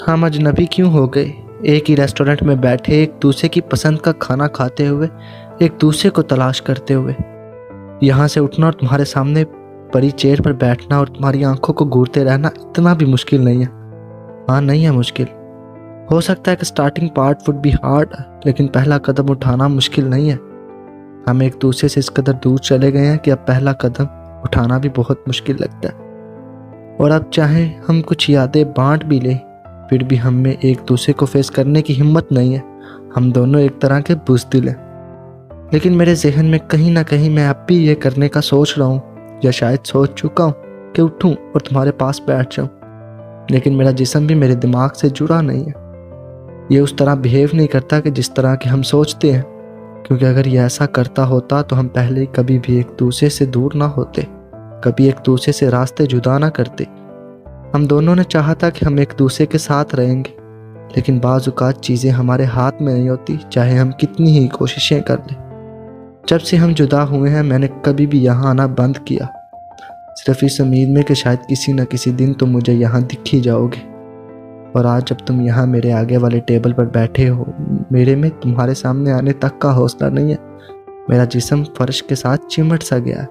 हम अजनबी क्यों हो गए? एक ही रेस्टोरेंट में बैठे, एक दूसरे की पसंद का खाना खाते हुए, एक दूसरे को तलाश करते हुए। यहाँ से उठना और तुम्हारे सामने पड़ी चेयर पर बैठना और तुम्हारी आंखों को घूरते रहना इतना भी मुश्किल नहीं है। हाँ, नहीं है मुश्किल। हो सकता है कि starting part would be hard, लेकिन पहला कदम उठाना मुश्किल नहीं है। हम एक दूसरे से इस कदर दूर चले गए हैं कि अब पहला कदम उठाना भी बहुत मुश्किल लगता है। और अब चाहे हम कुछ यादें बांट भी लें, फिर भी हम में एक दूसरे को फेस करने की हिम्मत नहीं है। हम दोनों एक तरह के बुज़दिल हैं। लेकिन मेरे जहन में कहीं ना कहीं मैं अब भी ये करने का सोच रहा हूँ, या शायद सोच चुका हूँ कि उठूँ और तुम्हारे पास बैठ जाऊँ। लेकिन मेरा जिस्म भी मेरे दिमाग से जुड़ा नहीं है। ये उस तरह बिहेव नहीं करता कि जिस तरह के हम सोचते हैं, क्योंकि अगर ये ऐसा करता होता तो हम पहले कभी भी एक दूसरे से दूर ना होते, कभी एक दूसरे से रास्ते जुदा ना करते। हम दोनों ने चाहा था कि हम एक दूसरे के साथ रहेंगे, लेकिन बाज़ औक़ात चीज़ें हमारे हाथ में नहीं होती, चाहे हम कितनी ही कोशिशें कर लें। जब से हम जुदा हुए हैं, मैंने कभी भी यहाँ आना बंद किया, सिर्फ इस उम्मीद में कि शायद किसी न किसी दिन तुम मुझे यहाँ दिख ही जाओगे। और आज जब तुम यहाँ मेरे आगे वाले टेबल पर बैठे हो, मेरे में तुम्हारे सामने आने तक का हौसला नहीं है। मेरा जिस्म फर्श के साथ चिमट सा गया है।